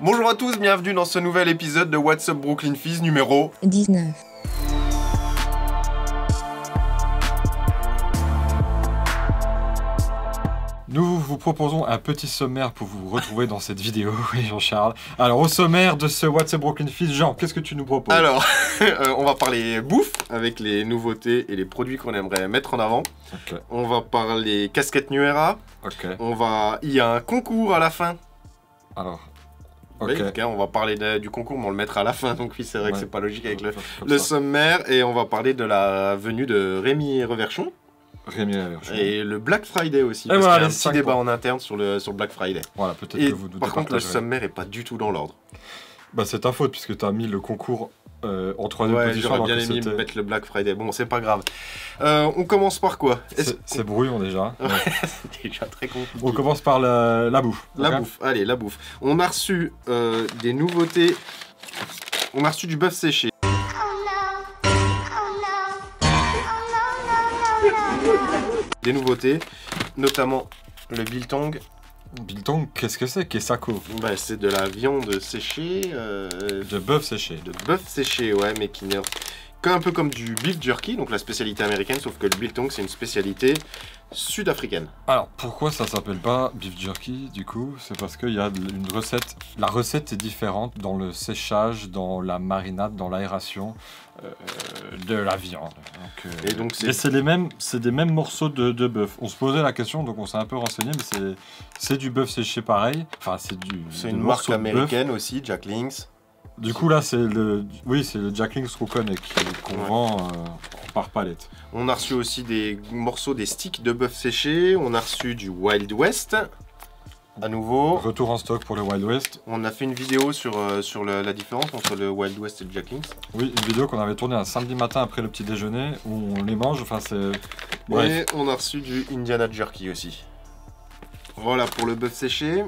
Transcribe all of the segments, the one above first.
Bonjour à tous, bienvenue dans ce nouvel épisode de What's Up Brooklyn Fizz numéro 19. Nous vous proposons un petit sommaire pour vous retrouver dans cette vidéo, oui Jean-Charles. Alors au sommaire de ce What's Up Brooklyn Fizz, Jean, qu'est-ce que tu nous proposes? Alors, on va parler bouffe avec les nouveautés et les produits qu'on aimerait mettre en avant. Ok. On va parler casquette New Era. Ok. Il y a un concours à la fin. Alors. Ok. Oui, ok, on va parler du concours, mais on le mettra à la fin, donc oui, c'est vrai que c'est pas logique avec le ça. sommaire. Et on va parler de la venue de Rémi Reverchon. Rémi Reverchon. Et le Black Friday aussi, Et parce voilà, qu'il y a un les petit 5 débat points. en interne sur le Black Friday. Voilà, peut-être Et que vous nous par contre, le départagerez. sommaire est pas du tout dans l'ordre. Bah c'est ta faute, puisque tu as mis le concours en troisième Ouais, position. j'aurais alors bien que aimé c'était- mettre le Black Friday. Bon, c'est pas grave. On commence par quoi? C'est brouillon déjà. Ouais, c'est déjà très compliqué. On commence par la bouffe. La ok bouffe, allez, la bouffe. On a reçu des nouveautés. On a reçu du bœuf séché. Des nouveautés, notamment le biltong. Biltong, qu'est-ce que c'est? Kesako. Bah, c'est de la viande séchée, De bœuf séché. de bœuf séché, ouais, mais qui n'est un peu comme du beef jerky, donc la spécialité américaine, sauf que le biltong c'est une spécialité sud-africaine. Alors, pourquoi ça s'appelle pas beef jerky, du coup? C'est parce qu'il y a une recette... La recette est différente dans le séchage, dans la marinade, dans l'aération de la viande. Donc, Et donc et c'est des mêmes morceaux de bœuf. On se posait la question, donc on s'est un peu renseigné, mais c'est du bœuf séché pareil. Enfin, c'est c'est des une marque morceaux de bœuf. américaine aussi, Jack Links. Du coup, là, c'est le Jack Links qu'on connaît, qu'on Ouais. vend par palette. On a reçu aussi des morceaux, des sticks de bœuf séché. On a reçu du Wild West. À nouveau. Retour en stock pour le Wild West. On a fait une vidéo sur la différence entre le Wild West et le Jack Links. Oui, une vidéo qu'on avait tournée un samedi matin après le petit déjeuner où on les mange. Enfin, c'est. Bref. Et on a reçu du Indiana Jerky aussi. Voilà pour le bœuf séché.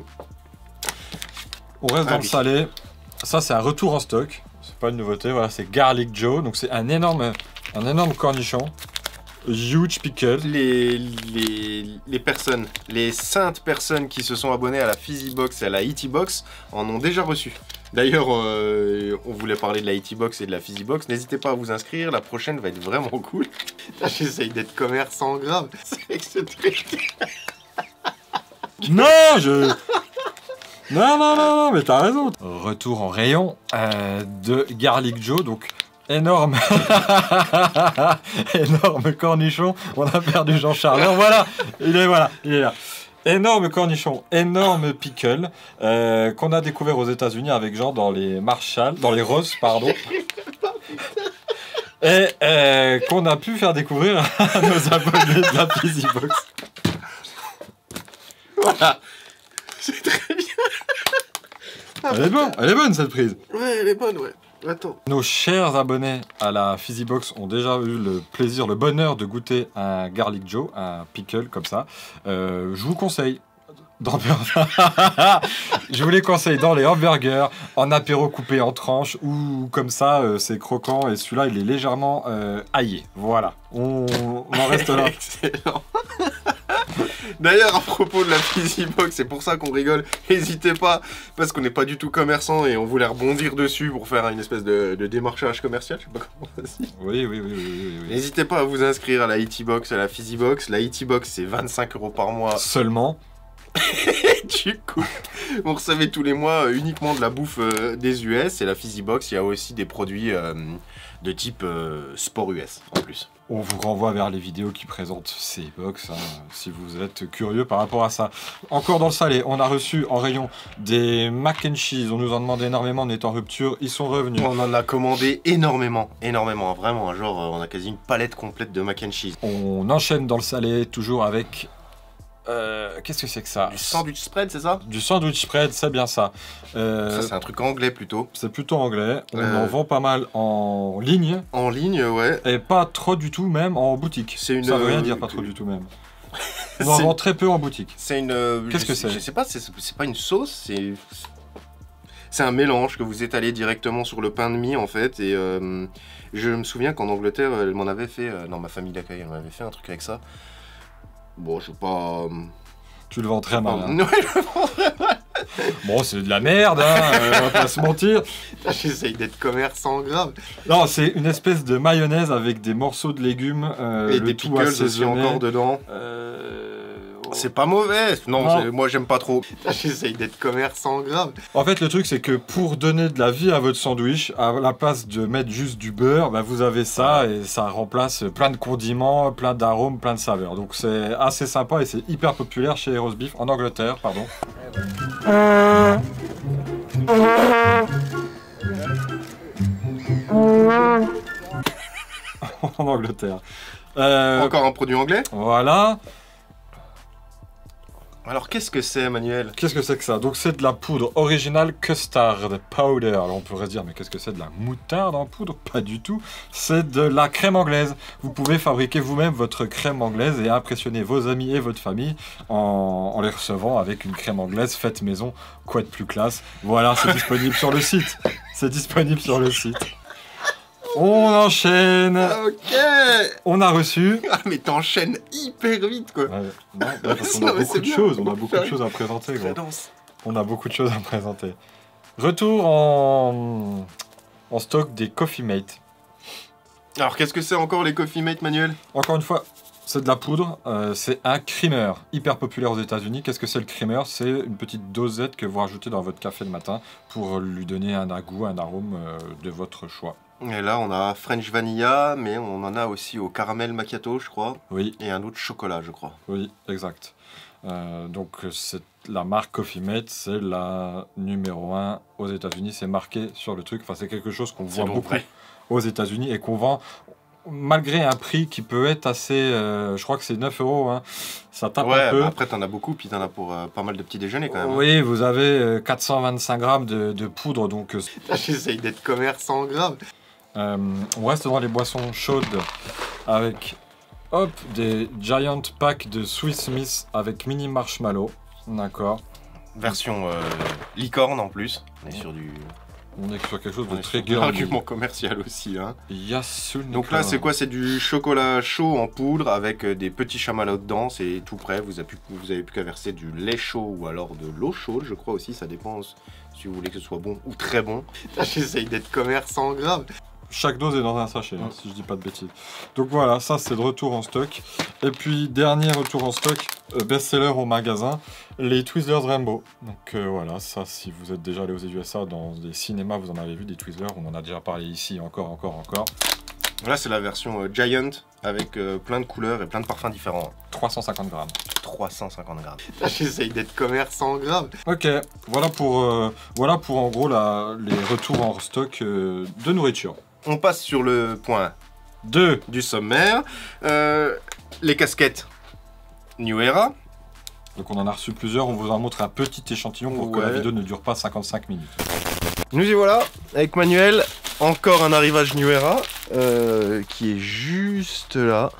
On reste Ah dans oui. le salé. Ça, c'est un retour en stock. C'est pas une nouveauté. Voilà, c'est Garlic Joe. Donc, c'est un énorme cornichon. Huge pickle. Les personnes, les saintes personnes qui se sont abonnées à la Fizzy Box et à la Eaty Box en ont déjà reçu. D'ailleurs, on voulait parler de la Eaty Box et de la Fizzy Box. N'hésitez pas à vous inscrire, la prochaine va être vraiment cool. Là, j'essaye d'être commerçant grave. C'est que ce truc. Non, non, mais t'as raison. Retour en rayon de Garlic Joe. Donc, énorme. Énorme cornichon. On a perdu Jean-Charles. Alors, voilà, il est là. Énorme cornichon, énorme pickle qu'on a découvert aux États-Unis avec Jean dans les Ross, pardon. Et qu'on a pu faire découvrir à nos abonnés de la Fizzy Box. Voilà. C'est très bien. Elle est bonne cette prise. Ouais, elle est bonne, ouais. Attends. Nos chers abonnés à la Fizzy Box ont déjà eu le plaisir, le bonheur de goûter un Garlic Joe, un pickle comme ça. Je vous conseille. Je vous les conseille dans les hamburgers, en apéro coupé en tranches ou comme ça, c'est croquant et celui-là il est légèrement aillé. Voilà, on en reste là. Excellent. D'ailleurs, à propos de la Fizzy Box, c'est pour ça qu'on rigole. N'hésitez pas, parce qu'on n'est pas du tout commerçant et on voulait rebondir dessus pour faire une espèce de démarchage commercial. Je sais pas comment ça se dit. Oui. N'hésitez pas à vous inscrire à la Eaty Box, à la Fizzy Box. La Eaty Box, c'est 25 € par mois. Seulement. Et du coup, vous recevez tous les mois uniquement de la bouffe des US. Et la Fizzy Box, il y a aussi des produits de type sport US en plus. On vous renvoie vers les vidéos qui présentent ces box, hein, si vous êtes curieux par rapport à ça. Encore dans le salé, on a reçu en rayon des mac and cheese. On nous en demande énormément, on est en rupture. Ils sont revenus. On en a commandé énormément, vraiment, genre on a quasi une palette complète de mac and cheese. On enchaîne dans le salé, toujours avec... qu'est-ce que c'est que ça? Du sandwich spread, c'est ça? Du sandwich spread, c'est bien ça. Ça c'est un truc anglais plutôt. C'est plutôt anglais. On en vend pas mal en ligne. En ligne, ouais. Et pas trop du tout même en boutique. C'est une, Ça veut rien dire, pas trop du tout même. On en C'est- vend très peu en boutique. C'est une... Qu'est-ce je que sais- c'est? Je sais pas, c'est pas une sauce, c'est un mélange que vous étalez directement sur le pain de mie en fait. Et je me souviens qu'en Angleterre, elle m'en avait fait, non ma famille d'accueil, elle m'avait fait un truc avec ça. Bon, je sais pas... Tu le vends très mal. hein. Ouais, je le vends très mal. Bon, c'est de la merde, hein, on va pas se mentir. J'essaye d'être commerçant grave. Non, c'est une espèce de mayonnaise avec des morceaux de légumes. Et le des tout pickles aussi assaisonné. encore dedans. Oh. C'est pas mauvais. Non, Non. moi j'aime pas trop. J'essaye d'être commerçant grave. En fait, le truc, c'est que pour donner de la vie à votre sandwich, à la place de mettre juste du beurre, bah, vous avez ça et ça remplace plein de condiments, plein d'arômes, plein de saveurs. Donc c'est assez sympa et c'est hyper populaire chez Roast Beef en Angleterre, pardon. En Angleterre. Encore un produit anglais. Voilà. Alors qu'est-ce que c'est, Manuel? Qu'est-ce que c'est que ça? Donc c'est de la poudre originale custard powder. Alors on pourrait se dire mais qu'est-ce que c'est de la moutarde en poudre? Pas du tout. C'est de la crème anglaise. Vous pouvez fabriquer vous-même votre crème anglaise et impressionner vos amis et votre famille en les recevant avec une crème anglaise faite maison. Quoi de plus classe? Voilà, c'est disponible sur le site. C'est disponible sur le site. On enchaîne. Ok. On a reçu. Ah mais t'enchaînes hyper vite quoi. Ouais, non, parce qu'on Non, a mais beaucoup c'est de bien. choses. On a beaucoup de choses à présenter. Gros. Cadence. On a beaucoup de choses à présenter. Retour en stock des Coffee Mate. Alors qu'est-ce que c'est encore les Coffee Mate, Manuel? Encore une fois, c'est de la poudre. C'est un creamer hyper populaire aux États-Unis. Qu'est-ce que c'est le creamer? C'est une petite dosette que vous rajoutez dans votre café le matin pour lui donner un goût, un arôme de votre choix. Et là on a French Vanilla, mais on en a aussi au caramel macchiato, je crois. Oui, Et un autre chocolat, je crois. oui, exact. Donc la marque Coffee Mate, c'est la numéro 1 aux États-Unis. C'est marqué sur le truc. Enfin, c'est quelque chose qu'on voit bon, beaucoup vrai. aux États-Unis et qu'on vend malgré un prix qui peut être assez. Je crois que c'est 9 €. Hein. Ça tape un Ouais, peu. bah après t'en as beaucoup, puis t'en as pour pas mal de petits déjeuners quand même. Oui, vous avez 425 grammes de poudre. Donc, J'essaye d'être commerçant grave. on reste dans les boissons chaudes avec. Hop, des giant packs de Swiss Miss avec mini marshmallow. D'accord. Version licorne en plus. On est sur du. On est sur quelque chose On de est très sur de girly. l'argument commercial aussi. Hein. Yasul. Donc là, c'est quoi? C'est du chocolat chaud en poudre avec des petits chamallows dedans. C'est tout prêt. Vous avez plus qu'à verser du lait chaud ou alors de l'eau chaude, je crois aussi. Ça dépend si vous voulez que ce soit bon ou très bon. J'essaye d'être commerçant grave. Chaque dose est dans un sachet, hein, si je dis pas de bêtises. Donc voilà, ça c'est de retour en stock. Et puis, dernier retour en stock, best-seller au magasin, les Twizzlers Rainbow. Donc voilà, ça, si vous êtes déjà allé aux USA, dans des cinémas, vous en avez vu des Twizzlers. On en a déjà parlé ici, encore. Là, c'est la version Giant avec plein de couleurs et plein de parfums différents. 350 grammes. 350 grammes. J'essaye d'être commerçant grave. Ok, voilà pour en gros les retours en stock de nourriture. On passe sur le point 2. du sommaire. Les casquettes New Era. Donc on en a reçu plusieurs, on vous en montre un petit échantillon pour que la Ouais. vidéo ne dure pas 55 minutes. Nous y voilà, avec Manuel. Encore un arrivage New Era qui est juste là.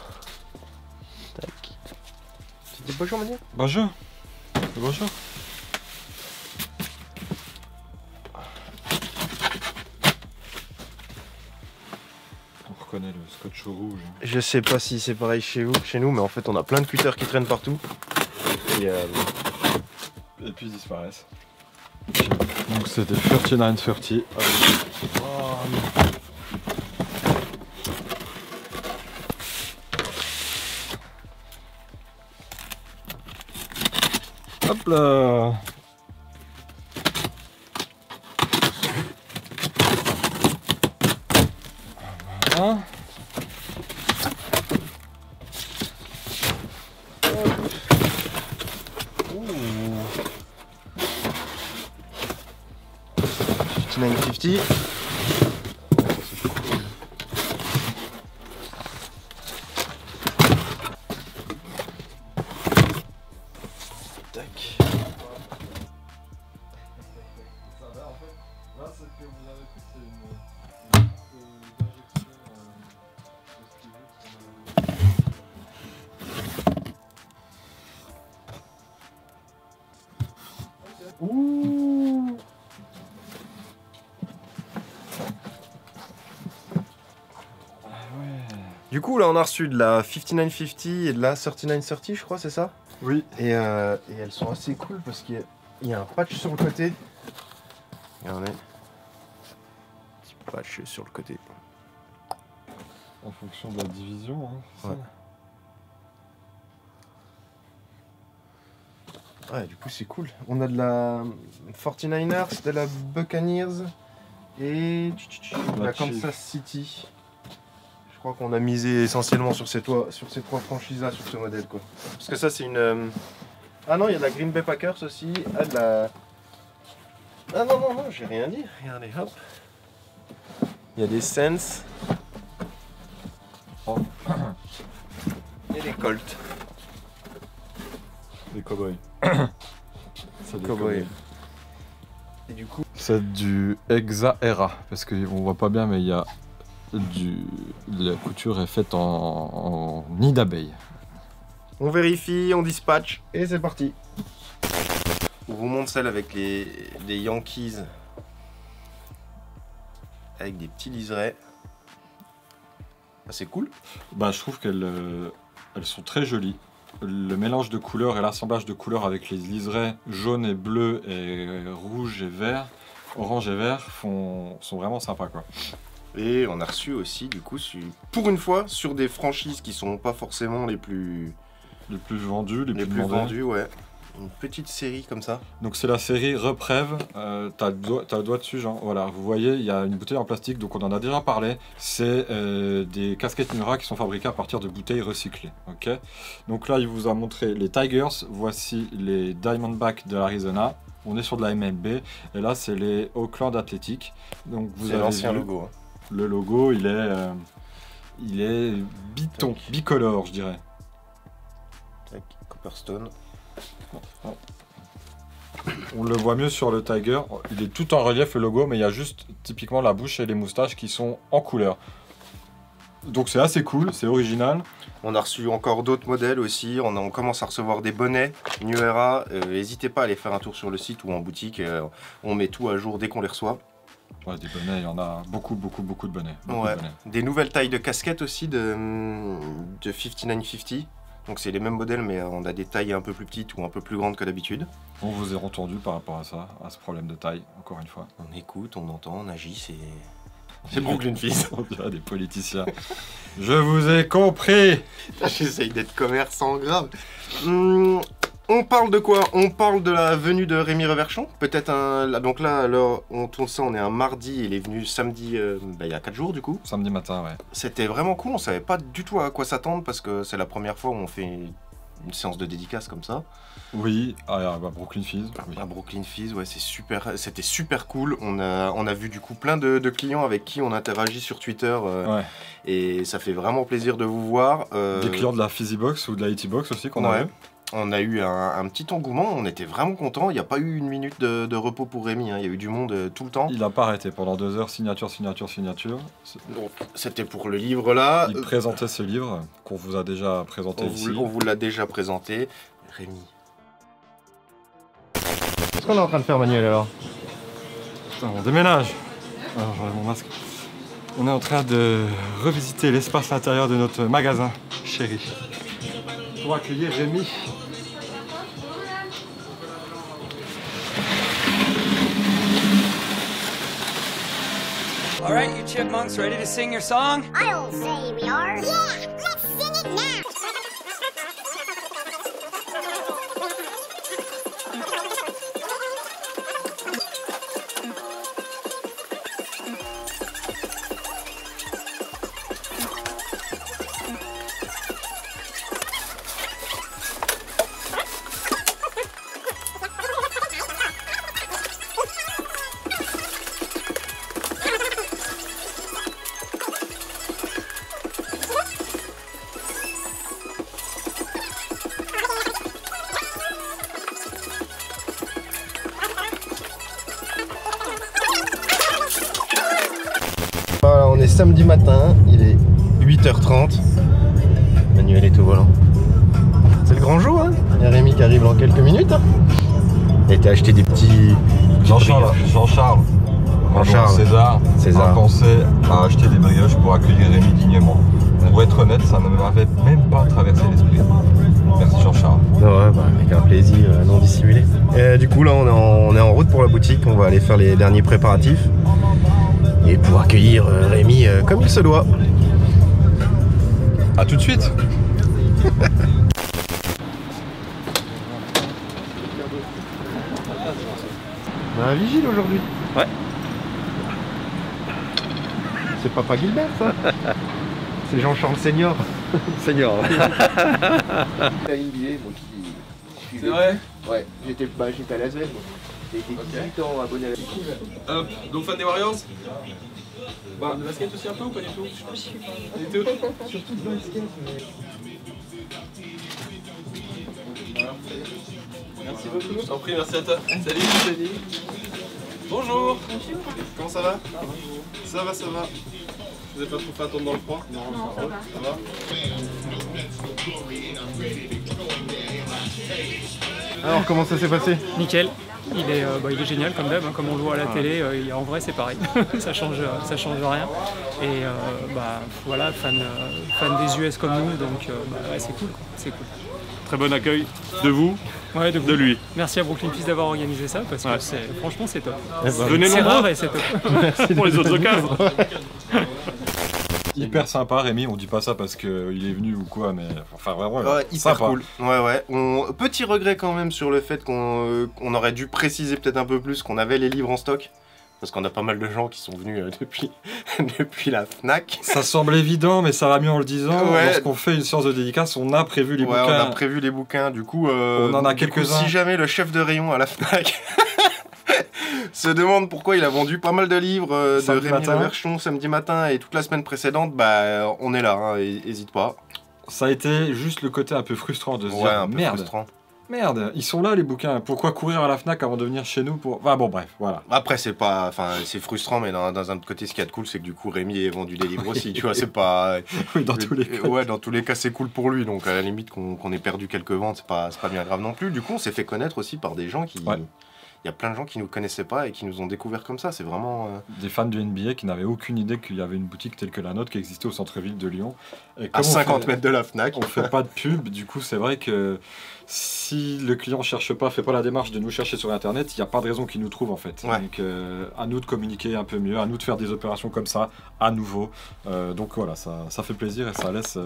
Tac. Tu dis bonjour, Manuel? Bonjour. On reconnaît le scotch rouge. Je sais pas si c'est pareil chez vous que chez nous, mais en fait on a plein de cutters qui traînent partout. Et Et puis ils disparaissent. Donc c'est des 3930. Hop là. Voilà. Ouh. 5950. Tac. Ouh. Du coup, là, on a reçu de la 5950 et de la 3930, je crois, c'est ça? Oui. Et elles sont assez cool parce qu'il Il y a un patch sur le côté. Regardez. Petit patch sur le côté. En fonction de la division. Hein, ouais, du coup c'est cool. On a de la 49ers, de la Buccaneers et de la Kansas City. Je crois qu'on a misé essentiellement sur ces trois franchises-là, sur ce modèle, quoi. Parce que ça c'est une... Ah non, il y a de la Green Bay Packers aussi. Ah, de la... Ah non, j'ai rien dit. Regardez, hop. Il y a des Saints. Oh. Et des Colts. Des cowboys. C'est des cowboys. Et du coup... C'est du Hexaera, parce qu'on voit pas bien, mais il y a la couture est faite en nid d'abeille. On vérifie, on dispatch, et c'est parti. On vous montre celle avec les Yankees. Avec des petits liserés. Ah, c'est cool. Bah, je trouve qu'elles sont très jolies. Le mélange de couleurs et l'assemblage de couleurs avec les liserés jaune et bleu et rouge et vert, orange et vert sont vraiment sympas, quoi. Et on a reçu aussi, du coup, pour une fois, sur des franchises qui sont pas forcément les plus vendus, les plus vendus, ouais. Une petite série comme ça. Donc c'est la série Reprève. T'as le doigt dessus, Jean. Voilà, vous voyez, il y a une bouteille en plastique, donc on en a déjà parlé. C'est des casquettes Mura qui sont fabriquées à partir de bouteilles recyclées. Ok. Donc là, il vous a montré les Tigers. Voici les Diamondbacks de l'Arizona. On est sur de la MLB. Et là, c'est les Oakland Athletics. Donc vous avez l'ancien vu, logo. Hein. Le logo, il est bicolore, je dirais. Tac, Copperstone. On le voit mieux sur le Tiger, il est tout en relief le logo, mais il y a juste typiquement la bouche et les moustaches qui sont en couleur. Donc c'est assez cool, c'est original. On a reçu encore d'autres modèles aussi, on commence à recevoir des bonnets New Era. N'hésitez pas à aller faire un tour sur le site ou en boutique, on met tout à jour dès qu'on les reçoit. Ouais, des bonnets, il y en a beaucoup de bonnets. Ouais. De bonnets. Des nouvelles tailles de casquettes aussi de 5950. Donc c'est les mêmes modèles, mais on a des tailles un peu plus petites ou un peu plus grandes que d'habitude. On vous est entendu par rapport à ça, à ce problème de taille, encore une fois. On écoute, on entend, on agit, c'est Brooklyn Fizz. On dirait des politiciens. Je vous ai compris. J'essaye d'être commerçant grave. On parle de quoi? On parle de la venue de Rémi Reverchon. Peut-être donc là, alors, on tourne ça, on est un mardi, il est venu samedi, il y a 4 jours du coup. Samedi matin, ouais. C'était vraiment cool, on savait pas du tout à quoi s'attendre parce que c'est la première fois où on fait une séance de dédicace comme ça. Oui, à Brooklyn Fizz. Oui. À Brooklyn Fizz, ouais, c'était super cool. On a vu du coup plein de clients avec qui on interagit sur Twitter. Ouais. Et ça fait vraiment plaisir de vous voir. Des clients de la Fizzybox ou de la Itibox aussi qu'on a vu. On a eu un petit engouement, on était vraiment contents. Il n'y a pas eu une minute de repos pour Rémi, hein. Il y a eu du monde tout le temps. Il n'a pas arrêté pendant 2 heures, signature. Donc c'était pour le livre là. Il présentait ce livre qu'on vous a déjà présenté ici. On vous l'a déjà présenté. Rémi. Qu'est-ce qu'on est en train de faire, Manuel, alors? Putain, on déménage. Alors j'enlève mon masque. On est en train de revisiter l'espace intérieur de notre magasin, chéri. Pour accueillir Rémi. All right, you chipmunks, ready to sing your song? I'll say we are. Yeah, let's sing it now. Voilà, on est samedi matin, il est 8h30. Manuel est au volant. C'est le grand jour, hein. Il y a Rémi qui arrive dans quelques minutes. Il a été acheter des petits... Jean-Charles. César a pensé à acheter des brioches pour accueillir Rémi dignement. Pour être honnête, ça ne m'avait même pas traversé l'esprit. Merci Jean-Charles. Ouais, bah, avec un plaisir non dissimulé. Et du coup, là, on est en route pour la boutique. On va aller faire les derniers préparatifs et pouvoir accueillir Rémi comme il se doit. A tout de suite. On a un vigile aujourd'hui. Ouais. C'est Papa Gilbert, ça. C'est Jean-Charles Senior. Seigneur. La NBA, moi qui... C'est vrai. Ouais, j'étais à Las Vegas, moi. J'ai été 18 ans abonné à la Hop, donc fan des Warriors. Bah, de basket aussi un peu ou pas du tout? Pas du tout. Surtout de basket, mais... Merci beaucoup. Je t'en prie, merci à toi. Salut. Bonjour. Comment ça va? Ça va, ça va. Vous avez pas trop fait attendre dans le froid? Non, ça va. Ça va? Alors, comment ça s'est passé? Nickel. Il est génial comme d'hab, hein, comme on le voit à la télé. En vrai, c'est pareil. ça change rien. Et voilà, fan des US comme nous, donc ouais, c'est cool, quoi. C'est cool. Très bon accueil de vous, Ouais, de lui. Merci à Brooklyn Fizz d'avoir organisé ça parce que franchement c'est top. Venez C'est nombreux rare et c'est top. pour les autres occasions. Hyper sympa Rémi, on dit pas ça parce qu'il est venu ou quoi, mais enfin vraiment Ouais, hyper sympa. cool. Ouais. Petit regret quand même sur le fait qu'on aurait dû préciser peut-être un peu plus qu'on avait les livres en stock. Parce qu'on a pas mal de gens qui sont venus depuis la FNAC. Ça semble évident, mais ça va mieux en le disant. Ouais. Lorsqu'on fait une séance de dédicace, on a prévu les Ouais, on bouquins. a prévu les bouquins. Du coup, On en a quelques-uns. Si jamais le chef de rayon à la FNAC se demande pourquoi il a vendu pas mal de livres de Samedi Rémi matin. Reverchon samedi matin et toute la semaine précédente, bah on est là, hein, hésite pas. Ça a été juste le côté un peu frustrant de se Ouais, dire un peu merde, frustrant. merde, ils sont là les bouquins. Pourquoi courir à la FNAC avant de venir chez nous pour... Enfin bon bref, voilà. Après c'est pas, enfin c'est frustrant, mais dans un autre côté, ce qu'il y a de cool, c'est que du coup Rémi a vendu des livres aussi, tu vois, c'est pas. Oui, dans tous les cas. Ouais, dans tous les cas, c'est cool pour lui. Donc à la limite qu'on ait perdu quelques ventes, c'est pas bien grave non plus. Du coup, on s'est fait connaître aussi par des gens qui. Ouais. Il y a plein de gens qui nous connaissaient pas et qui nous ont découvert comme ça. C'est vraiment. Des fans du NBA qui n'avaient aucune idée qu'il y avait une boutique telle que la nôtre qui existait au centre-ville de Lyon. Et À comme 50 mètres de la FNAC. On fait pas de pub, du coup c'est vrai que si le client cherche pas, fait pas la démarche de nous chercher sur internet, il n'y a pas de raison qu'il nous trouve en fait. Ouais. Donc à nous de communiquer un peu mieux, à nous de faire des opérations comme ça, à nouveau. Donc voilà, ça fait plaisir et ça laisse,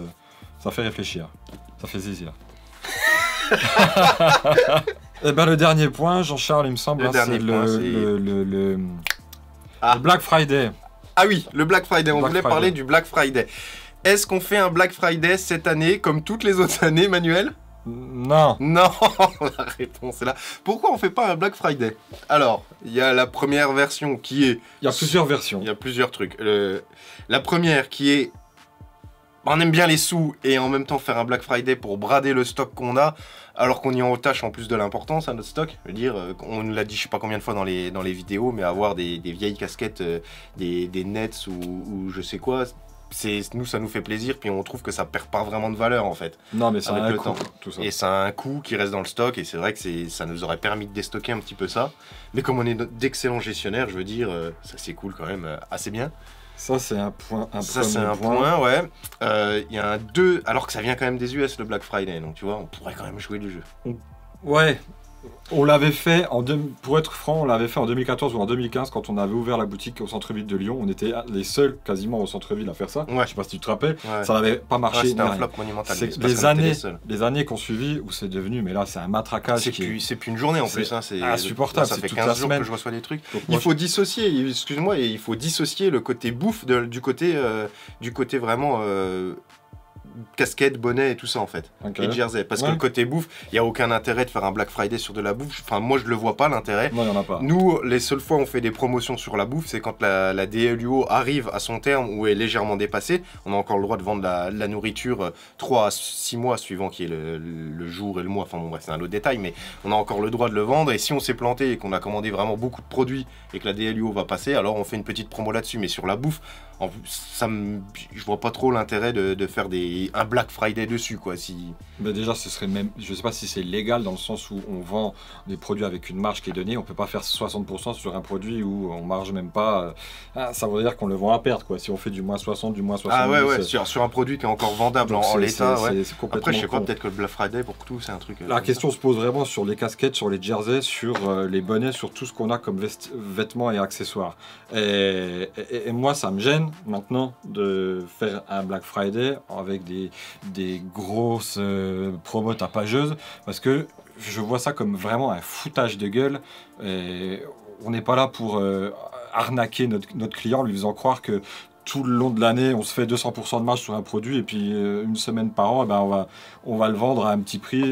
ça fait réfléchir, ça fait zizir. Et ben le dernier point, Jean-Charles, il me semble, Le hein, dernier c'est point, c'est- le Ah. Black Friday. Ah oui, le Black Friday. On Black voulait Friday. parler du Black Friday. Est-ce qu'on fait un Black Friday cette année comme toutes les autres années, Manuel? Non. Non, la réponse est là. Pourquoi on fait pas un Black Friday? Alors, il y a la première version qui est... Il y a plusieurs versions. Il y a plusieurs trucs. La première qui est... On aime bien les sous et en même temps faire un Black Friday pour brader le stock qu'on a, alors qu'on y en tâche en plus de l'importance à notre stock. Je veux dire, on nous l'a dit je sais pas combien de fois dans les vidéos, mais avoir des vieilles casquettes, des Nets ou je sais quoi, nous ça nous fait plaisir, puis on trouve que ça perd pas vraiment de valeur en fait. Non mais ça a Avec un le coût, temps. tout ça. Et ça a un coût qui reste dans le stock, et c'est vrai que ça nous aurait permis de déstocker un petit peu ça. Mais comme on est d'excellents gestionnaires, je veux dire, ça c'est cool quand même, assez bien. Ça c'est un point. Ça c'est un point, ouais. Il y a un 2, alors que ça vient quand même des US le Black Friday, donc tu vois, on pourrait quand même jouer le jeu. Ouais. On l'avait fait, pour être franc, on l'avait fait en 2014 ou en 2015 quand on avait ouvert la boutique au centre-ville de Lyon. On était les seuls quasiment au centre-ville à faire ça. Ouais. Je sais pas si tu te rappelles. Ouais. Ça n'avait pas Ouais, marché. c'était ni un rien. flop monumental. C'est mais parce les qu'on était années, seuls. les années qu'on suivi où c'est devenu, mais là c'est un matraquage C'est qui est... plus une journée en c'est plus, hein, c'est insupportable, Ça c'est fait toute 15 la jours semaine. que je reçois des trucs. Donc Il moi, faut dissocier, excuse-moi, il faut dissocier le côté bouffe du côté vraiment casquette, bonnet et tout ça en fait. Ok. Et jersey. Parce que Ouais. le côté bouffe, il n'y a aucun intérêt de faire un Black Friday sur de la bouffe. Enfin, moi je le vois pas l'intérêt. Non, il n'y en a pas. Nous, les seules fois où on fait des promotions sur la bouffe, c'est quand la DLUO arrive à son terme ou est légèrement dépassée. On a encore le droit de vendre la nourriture 3 à 6 mois suivant qui est le jour et le mois. Enfin bon, bref, c'est un autre détail, mais on a encore le droit de le vendre. Et si on s'est planté et qu'on a commandé vraiment beaucoup de produits et que la DLUO va passer, alors on fait une petite promo là-dessus. Mais sur la bouffe, je vois pas trop l'intérêt de faire des y ait un Black Friday dessus, quoi. Si... Mais déjà, ce serait même, je sais pas si c'est légal dans le sens où on vend des produits avec une marge qui est donnée. On peut pas faire 60% sur un produit où on marge même pas. Ça veut dire qu'on le vend à perte, quoi. Si on fait du moins 60, du moins 70. Ah ouais, sur un produit qui est encore vendable en l'état, ouais. C'est complètement Après, je sais pas, con. peut-être que le Black Friday, pour tout, c'est un truc... La question se pose vraiment sur les casquettes, sur les jerseys, sur les bonnets, sur tout ce qu'on a comme vêtements et accessoires. Et moi, ça me gêne maintenant de faire un Black Friday avec des grosses promos tapageuses, parce que je vois ça comme vraiment un foutage de gueule. Et on n'est pas là pour arnaquer notre client, lui faisant croire que tout le long de l'année, on se fait 200% de marge sur un produit et puis une semaine par an, eh ben, on va le vendre à un petit prix.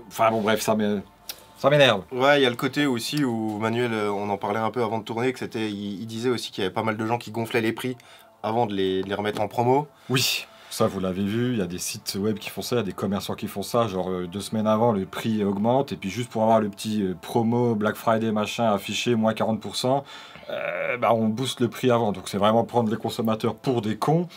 Enfin bon, bref, ça m'énerve. Ouais, il y a le côté aussi où Manuel, on en parlait un peu avant de tourner, que il disait aussi qu'il y avait pas mal de gens qui gonflaient les prix avant de les remettre en promo. Oui, ça vous l'avez vu, il y a des sites web qui font ça, il y a des commerçants qui font ça, genre 2 semaines avant, le prix augmente, et puis juste pour avoir le petit promo Black Friday machin affiché, moins 40%, on booste le prix avant. Donc c'est vraiment prendre les consommateurs pour des cons.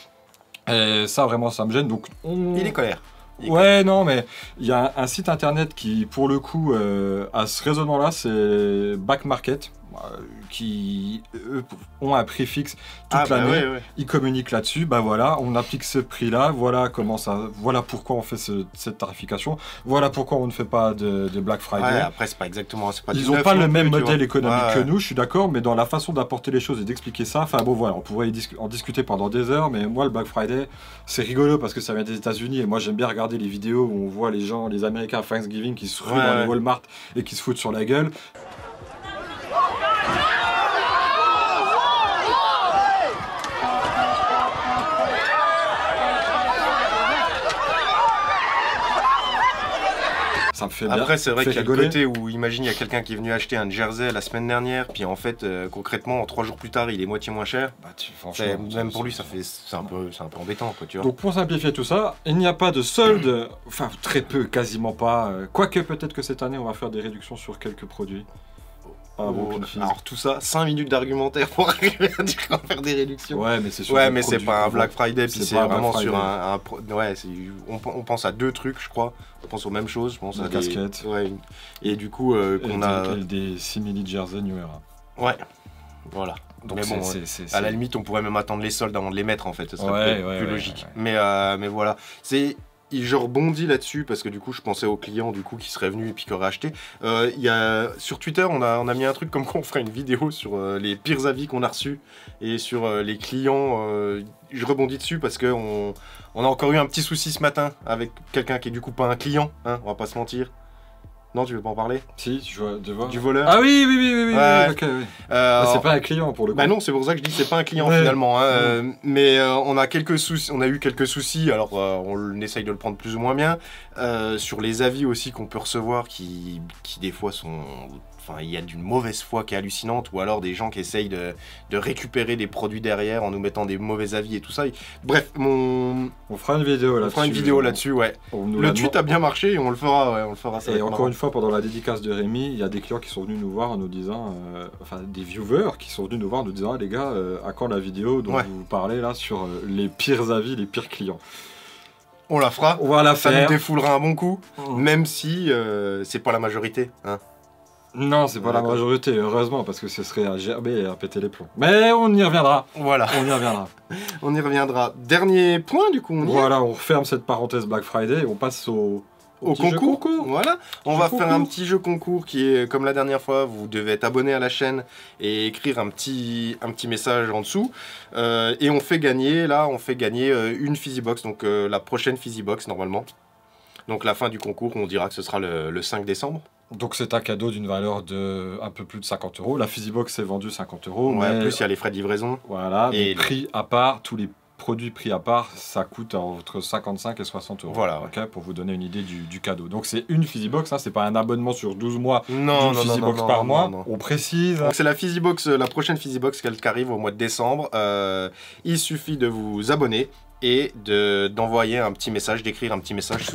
Et ça, vraiment, ça me gêne. Donc Il est colère. Ouais, non, mais il y a un site internet qui, pour le coup, a ce raisonnement-là, c'est Back Market, qui eux, ont un prix fixe toute l'année. Ouais. Ils communiquent là-dessus. Bah voilà, on applique ce prix-là. Voilà comment ça. Voilà pourquoi on fait cette tarification. Voilà pourquoi on ne fait pas de Black Friday. Ouais, après c'est pas exactement. Ils n'ont pas le même modèle économique Ouais. que nous, je suis d'accord, mais dans la façon d'apporter les choses et d'expliquer ça, enfin bon voilà, on pourrait en discuter pendant des heures, mais moi le Black Friday, c'est rigolo parce que ça vient des États-Unis et moi j'aime bien regarder les vidéos où on voit les gens, les Américains à Thanksgiving qui se ruent dans les Walmart et qui se foutent sur la gueule. Ça me fait bien. Après, c'est vrai qu'il y a le rigoler. côté où, imagine, il y a quelqu'un qui est venu acheter un jersey la semaine dernière, puis en fait, concrètement, 3 jours plus tard, il est moitié moins cher. Bah, franchement, Même pour lui, c'est un peu embêtant, quoi, tu vois. Donc pour simplifier tout ça, il n'y a pas de solde, enfin très peu, quasiment pas. Quoique peut-être que cette année on va faire des réductions sur quelques produits. Ah, bon, qu'une fille. Alors tout ça, 5 minutes d'argumentaire pour arriver à dire qu'on va faire des réductions. Ouais, mais c'est sur Ouais, des mais c'est produits pas un qu'on Black vend. Friday, puis C'est c'est pas un Black vraiment sur Friday. ouais, on pense à 2 trucs, je crois. On pense aux mêmes choses, je pense Des à casquettes. Ouais, et du coup, Et qu'on a... des simili jersey New Era. Ouais, voilà. Donc Mais bon, c'est à la limite, on pourrait même attendre les soldes avant de les mettre, en fait. Ce serait Ouais, plus ouais, logique. ouais. Mais voilà. Je rebondis là-dessus parce que du coup je pensais aux clients du coup qui seraient venus et puis qui auraient acheté. Sur Twitter on a mis un truc comme quoi on ferait une vidéo sur les pires avis qu'on a reçus et sur les clients. Je rebondis dessus parce que on a encore eu un petit souci ce matin avec quelqu'un qui est du coup pas un client, hein, on va pas se mentir. Non, tu veux pas en parler? Si, tu vois, Du voleur? Ah oui, Ouais. ok, oui. Mais Alors- c'est pas un client pour le coup. Bah non, c'est pour ça que je dis que c'est pas un client Ouais. finalement. Hein, mais on a quelques soucis, on a eu quelques soucis. Alors on essaye de le prendre plus ou moins bien sur les avis aussi qu'on peut recevoir, qui des fois sont, enfin il y a d'une mauvaise foi qui est hallucinante, ou alors des gens qui essayent de récupérer des produits derrière en nous mettant des mauvais avis et tout ça. Bref, On fera une vidéo là-dessus. on fera une vidéo là-dessus, ouais. On nous Le l'a tweet a bien marché et on le fera, ouais, on le fera. Ça va Et être encore marrant. une fois, pendant la dédicace de Rémi, il y a des clients qui sont venus nous voir en nous disant, enfin des viewers qui sont venus nous voir en nous disant, ah, les gars, à quand la vidéo dont Ouais. vous parlez là sur les pires avis, les pires clients. On la fera. On va la Ça nous faire. défoulera un bon coup, Mm. même si c'est pas la majorité. Hein. Non, c'est pas la D'accord. majorité, heureusement, parce que ce serait à gerber et à péter les plombs. Mais on y reviendra. Voilà. On y reviendra. On y reviendra. Dernier point, du coup, on y est Voilà, on referme cette parenthèse Black Friday et on passe au au petit jeu concours. Voilà. On Jeu va faire concours. un petit jeu concours qui est comme la dernière fois. Vous devez être abonné à la chaîne et écrire un petit message en dessous. Et on fait gagner, une Fizzybox, donc la prochaine Fizzybox normalement. Donc la fin du concours, on dira que ce sera le 5 décembre. Donc c'est un cadeau d'une valeur de un peu plus de 50 €. La Fizzybox est vendue 50 €. Ouais, mais plus il y a les frais de livraison. voilà, Et et prix à part, tous les produits pris à part, ça coûte entre 55 et 60 €. Voilà, ouais. Ok, pour vous donner une idée du cadeau. Donc c'est une Fizzybox, hein, c'est pas un abonnement sur 12 mois Non, d'une Fizzybox par mois. On précise. Donc c'est la Fizzybox, la prochaine Fizzybox qui arrive au mois de décembre. Il suffit de vous abonner et d'envoyer un petit message, d'écrire un petit message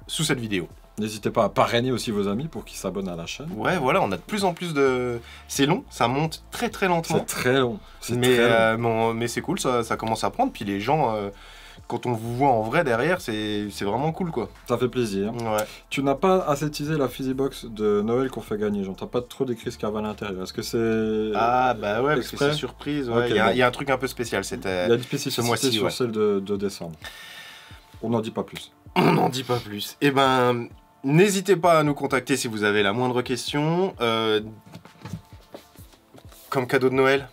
sous cette vidéo. N'hésitez pas à parrainer aussi vos amis pour qu'ils s'abonnent à la chaîne. Ouais, voilà, on a de plus en plus de... C'est long, ça monte très lentement. C'est très long. C'est Mais, très long. mais c'est cool, ça commence à prendre. Puis les gens quand on vous voit en vrai derrière, c'est vraiment cool quoi. Ça fait plaisir. Ouais. Tu n'as pas assez teasé la Fizzy Box de Noël qu'on fait gagner. J'entends pas trop décrit ce qu'il y avait à l'intérieur. Est-ce que c'est. Ah bah ouais, parce que exprès c'est surprise. Ouais. Ok, Il y bon. y a un truc un peu spécial. Il y a une spécificité mois-ci, sur ouais. celle de décembre. On n'en dit pas plus. On n'en dit pas plus. Eh ben, n'hésitez pas à nous contacter si vous avez la moindre question. Comme cadeau de Noël.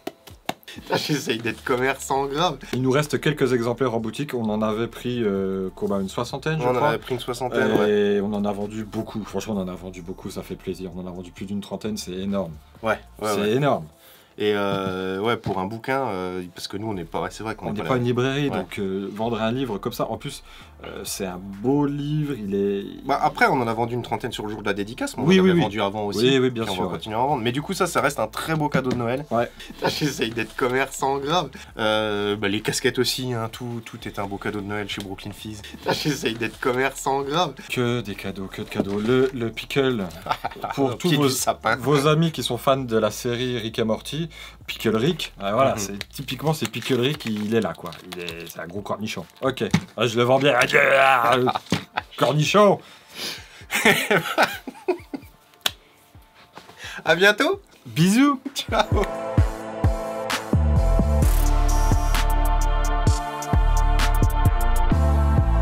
J'essaye d'être commerçant grave. Il nous reste quelques exemplaires en boutique. On en avait pris une soixantaine, je On en crois. avait pris une soixantaine, ouais. Et on en a vendu beaucoup. Franchement, on en a vendu beaucoup. Ça fait plaisir. On en a vendu plus d'une trentaine. C'est énorme. Ouais, C'est énorme. Et ouais, pour un bouquin, parce que nous, on n'est pas. C'est vrai qu'on On n'est n'est pas une librairie, Ouais. donc vendre un livre comme ça. En plus, c'est un beau livre. Il est. Bah, après, on en a vendu une trentaine sur le jour de la dédicace, mais on Oui, en avait oui. vendu avant aussi. Oui, bien puis sûr. on va continuer à en vendre. Mais du coup, ça reste un très beau cadeau de Noël. Ouais. J'essaye d'être commerçant grave. Les casquettes aussi, hein, tout est un beau cadeau de Noël chez Brooklyn Fizz. J'essaye d'être commerçant grave. Que des cadeaux, que de cadeaux. Le pickle, pour Au tous pied du sapin. vos amis qui sont fans de la série Rick et Morty, Pickle Rick, voilà, Mhm. c'est Pickle Rick, il est là, quoi. C'est un gros cornichon. Ok, je le vends bien. Cornichon. À bientôt. Bisous. Ciao.